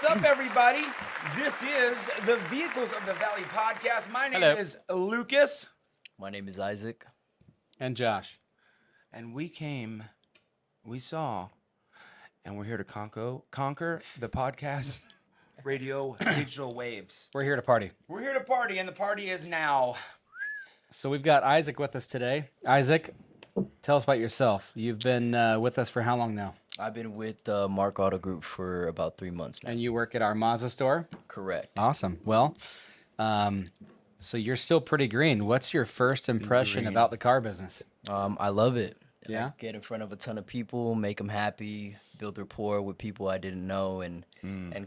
What's up, everybody? This is the Vehicles of the Valley podcast. My name is Lucas. My name is Isaac. And Josh. And we saw, and we're here to conquer the podcast radio digital waves. We're here to party. We're here to party, and the party is now. So we've got Isaac with us today. Isaac, tell us about yourself. You've been with us for how long now? I've been with Mark Auto Group for about 3 months now. And you work at our Mazda store? Correct. Awesome. Well, so you're still pretty green. What's your first impression about the car business? I love it. Yeah? I get in front of a ton of people, make them happy, build rapport with people I didn't know and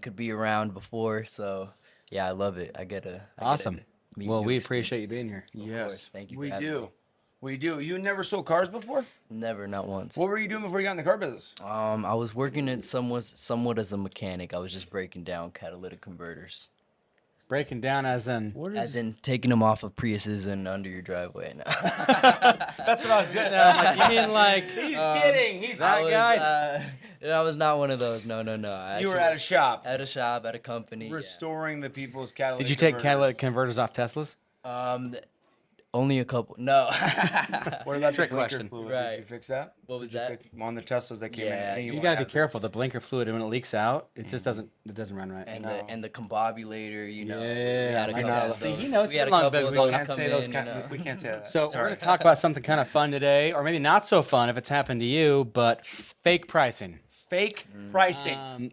could be around before. So, yeah, I love it. Awesome. Well, we appreciate you being here. Of course. Thank you for having me. We do. You never sold cars before? Never, not once. What were you doing before you got in the car business? I was working at somewhat as a mechanic. I was just breaking down catalytic converters. Breaking down as in... As in taking them off of Priuses and under your driveway. No. That's what I was getting at. I'm like, you mean like... He's kidding. He's that guy. I was not one of those. No. You were at a shop. At a company. Restoring the people's catalytic Did you take converters. catalytic converters off Teslas? Only a couple. No. What about Trick the blinker question. fluid? Right. Did you fix that? What was Did you that? fix- on the Teslas that came Yeah, in? You got to be careful. The blinker fluid, when it leaks out, it just doesn't run right. And the combobulator, you know. Yeah, we had a I couple know. of See, those. he knows We had a long couple of business. those We can't come say those in, kind. you know. We can't say that. So Sorry. we're going to talk about something kind of fun today, or maybe not so fun if it's happened to you, but fake pricing. Fake pricing.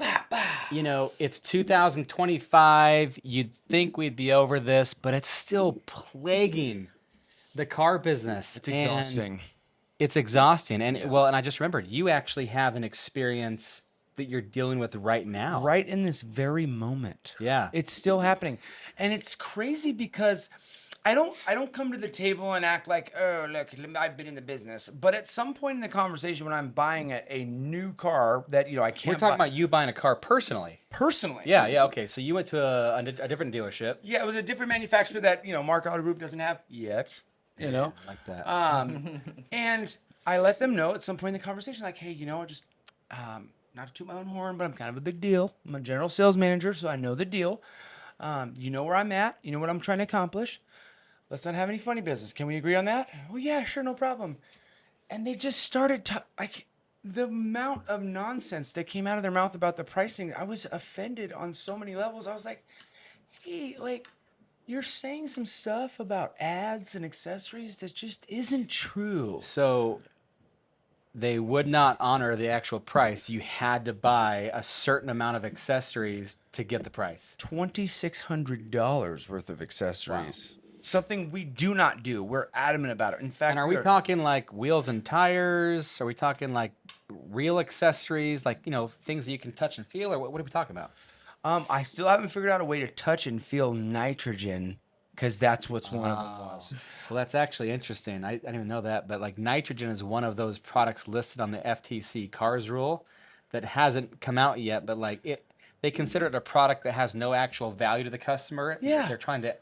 You know, it's 2025. You'd think we'd be over this, but it's still plaguing the car business. It's exhausting. And it's exhausting. And well, and I just remembered, you actually have an experience that you're dealing with right now. Right in this very moment. Yeah. It's still happening. And it's crazy because I don't come to the table and act like, oh, look, I've been in the business. But at some point in the conversation when I'm buying a new car that, you know, I can't We're talking buy about you buying a car personally. personally. Yeah, okay. So you went to a different dealership. Yeah, it was a different manufacturer that, you know, Mark Auto Group doesn't have yet. You know? Like that. And I let them know at some point in the conversation, like, hey, you know, just not to toot my own horn, but I'm kind of a big deal. I'm a general sales manager, so I know the deal. You know where I'm at. You know what I'm trying to accomplish. Let's not have any funny business. Can we agree on that? Oh, yeah, sure, no problem. And they just started like the amount of nonsense that came out of their mouth about the pricing. I was offended on so many levels. I was like, hey, like, you're saying some stuff about ads and accessories that just isn't true. So they would not honor the actual price. You had to buy a certain amount of accessories to get the price. $2,600 worth of accessories. Wow. Something we do not do. We're adamant about it. In fact, and are we talking like wheels and tires? Are we talking like real accessories, like, you know, things that you can touch and feel, or what are we talking about? I still haven't figured out a way to touch and feel nitrogen, because that's what's one of them was. Well, that's actually interesting. I didn't even know that, but like nitrogen is one of those products listed on the FTC cars rule that hasn't come out yet, but like they consider it a product that has no actual value to the customer. Yeah. They're trying to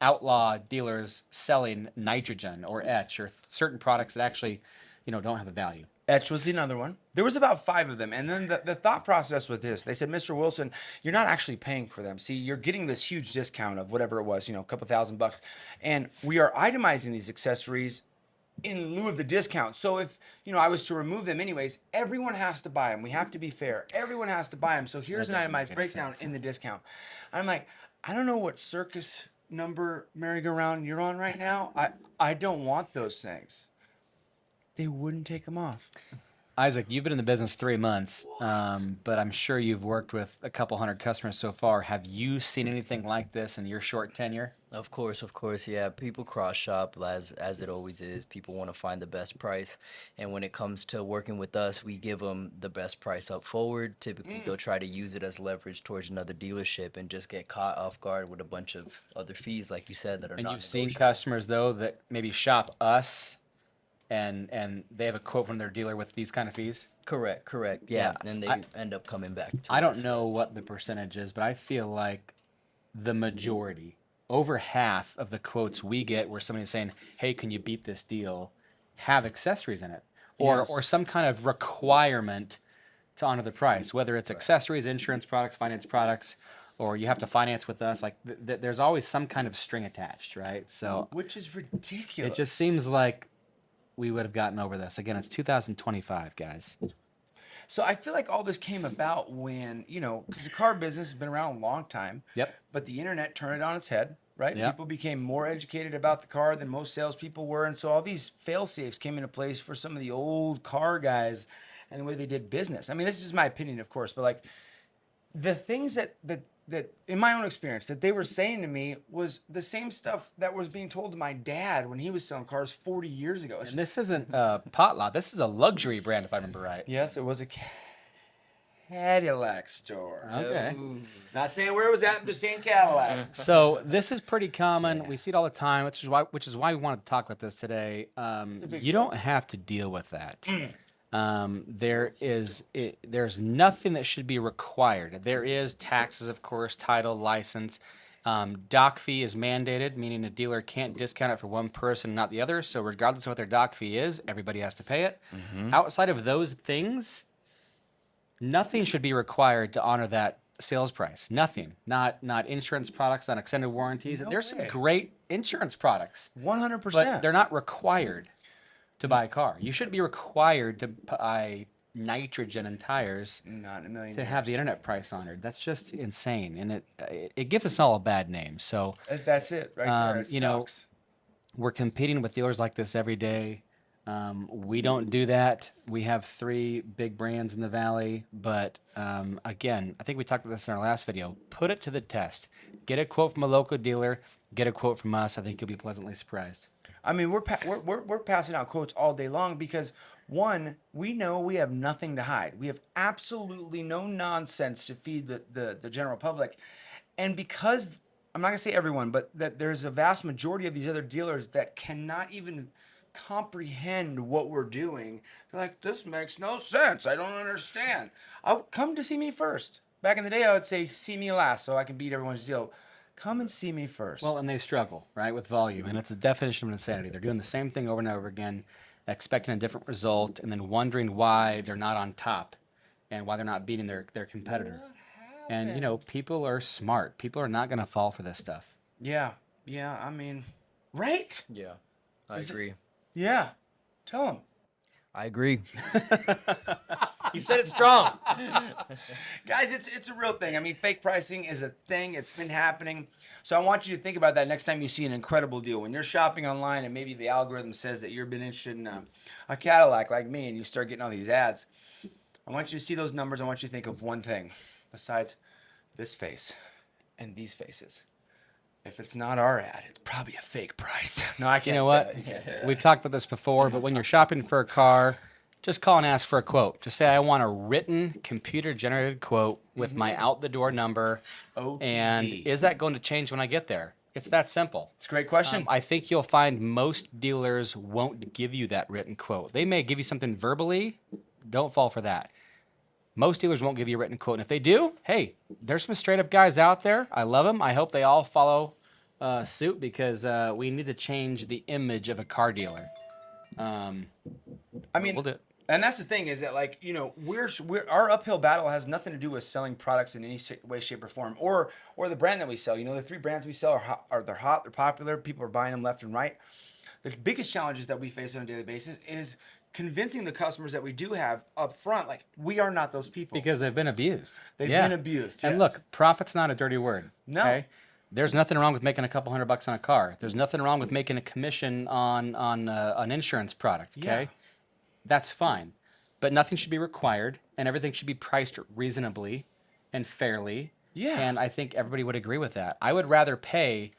outlaw dealers selling nitrogen or etch or certain products that actually, you know, don't have a value. Etch was another one. There was about 5 of them. And then the thought process with this, they said, Mr. Wilson, you're not actually paying for them. See, you're getting this huge discount of whatever it was, you know, a couple $1,000. And we are itemizing these accessories in lieu of the discount. So if, you know, I was to remove them anyways, everyone has to buy them. We have to be fair. Everyone has to buy them. So here's an itemized breakdown in the discount. I'm like, I don't know what circus number merry-go-round you're on right now. I don't want those things. They wouldn't take them off. Isaac, you've been in the business 3 months, but I'm sure you've worked with a couple hundred customers so far. Have you seen anything like this in your short tenure? Of course, yeah. People cross shop as it always is. People want to find the best price, and when it comes to working with us, we give them the best price up forward. Typically, they'll try to use it as leverage towards another dealership and just get caught off guard with a bunch of other fees, like you said, that are And not you've seen negotiable. customers though that maybe shop us, and they have a quote from their dealer with these kind of fees. Correct. Yeah, and they end up coming back. I don't know what the percentage is, but I feel like the majority, over half of the quotes we get where somebody's saying, hey, can you beat this deal, have accessories in it, or Yes. or some kind of requirement to honor the price, whether it's accessories, insurance products, finance products, or you have to finance with us. Like there's always some kind of string attached, right? So Which is ridiculous. it just seems like we would have gotten over this. Again, it's 2025, guys. So I feel like all this came about when, because the car business has been around a long time. Yep. But the internet turned it on its head, right? Yep. People became more educated about the car than most salespeople were. And so all these fail safes came into place for some of the old car guys and the way they did business. I mean, this is just my opinion, of course, but like the things that in my own experience that they were saying to me was the same stuff that was being told to my dad when he was selling cars 40 years ago. It's And this isn't a pot lot. This is a luxury brand, if I remember right. Yes, it was a Cadillac store. Okay. Ooh. Not saying where it was at, I'm just saying Cadillac. So this is pretty common. We see it all the time, which is why we wanted to talk about this today. big You don't have to deal with that. There's nothing that should be required. There is taxes, of course, title, license. Doc fee is mandated, meaning a dealer can't discount it for one person, not the other. So regardless of what their doc fee is, everybody has to pay it. Outside of those things, nothing should be required to honor that sales price. Nothing. Not insurance products, not extended warranties. No There's some way. great insurance products, 100%. but they're not required to buy a car. You shouldn't be required to buy nitrogen and tires Not in a million to have the years. internet price honored. That's just insane, and it gives us all a bad name. So That's it right there. It you know, sucks. we're competing with dealers like this every day. We don't do that. We have 3 big brands in the valley, but again, I think we talked about this in our last video. Put it to the test. Get a quote from a local dealer. Get a quote from us. I think you'll be pleasantly surprised. I mean, we're passing out quotes all day long because one, we know we have nothing to hide. We have absolutely no nonsense to feed the general public, and because I'm not gonna say everyone, but that there's a vast majority of these other dealers that cannot even comprehend what we're doing. They're like, this makes no sense. I don't understand. I'll come to see me first. Back in the day, I would say, see me last, so I can beat everyone's deal. Come and see me first. Well, and they struggle, right, with volume. And it's the definition of insanity. They're doing the same thing over and over again, expecting a different result, and then wondering why they're not on top and why they're not beating their competitor. And, people are smart. People are not going to fall for this stuff. Yeah, I mean, right? Yeah, I Is it- agree. Yeah. Tell him. I agree. He said it strong. Guys, it's a real thing. I mean, fake pricing is a thing. It's been happening. So I want you to think about that next time you see an incredible deal. When you're shopping online and maybe the algorithm says that you've been interested in a Cadillac like me and you start getting all these ads, I want you to see those numbers. I want you to think of one thing besides this face and these faces. If it's not our ad, it's probably a fake price. No, I can't You know say what? that. You can't say that. We've talked about this before, but when you're shopping for a car, just call and ask for a quote. Just say, I want a written, computer-generated quote with my out-the-door number. And OTD. is that going to change when I get there? It's that simple. It's a great question. I think you'll find most dealers won't give you that written quote. They may give you something verbally. Don't fall for that. Most dealers won't give you a written quote. And if they do, hey, there's some straight up guys out there. I love them. I hope they all follow suit because we need to change the image of a car dealer. I mean, We'll do it. and that's the thing is that we're our uphill battle has nothing to do with selling products in any way, shape, or form, or the brand that we sell. The 3 brands we sell they're hot, they're popular, people are buying them left and right. The biggest challenges that we face on a daily basis is convincing the customers that we do have up front, like we are not those people. Because they've been abused. They've been abused, And yes. look, profit's not a dirty word. No. There's nothing wrong with making a couple $100 on a car. There's nothing wrong with making a commission on an insurance product. Okay, Yeah. that's fine, but nothing should be required, and everything should be priced reasonably and fairly. Yeah. And I think everybody would agree with that. I would rather pay,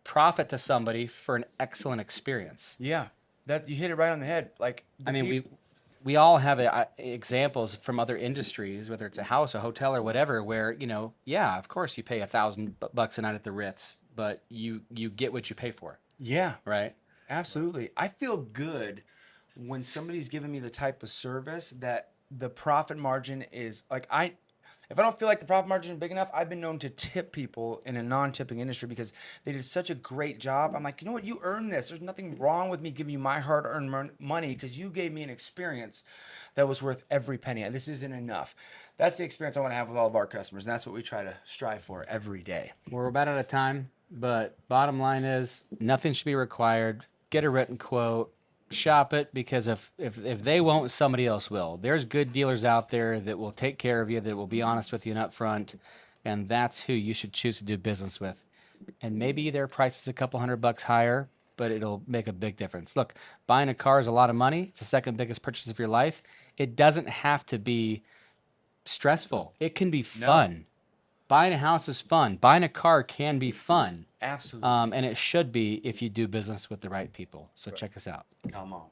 profit to somebody for an excellent experience. Yeah, that you hit it right on the head. Like I mean, we all have examples from other industries, whether it's a house, a hotel, or whatever, where yeah, of course you pay $1,000 a night at the Ritz, but you get what you pay for, yeah, right? absolutely. I feel good when somebody's giving me the type of service that the profit margin is like If I don't feel like the profit margin is big enough, I've been known to tip people in a non-tipping industry because they did such a great job. I'm like, you know what? You earned this. There's nothing wrong with me giving you my hard-earned money because you gave me an experience that was worth every penny. This isn't enough. That's the experience I want to have with all of our customers, and that's what we try to strive for every day. We're about out of time, but bottom line is nothing should be required. Get a written quote, shop it, because if they won't, somebody else will. There's good dealers out there that will take care of you, that will be honest with you and upfront, and that's who you should choose to do business with. And maybe their price is a couple $100 higher, but it'll make a big difference. Look, buying a car is a lot of money. It's the second biggest purchase of your life. It doesn't have to be stressful. It can be fun. Buying a house is fun. Buying a car can be fun. Absolutely. And it should be if you do business with the right people. So check us out. Come on.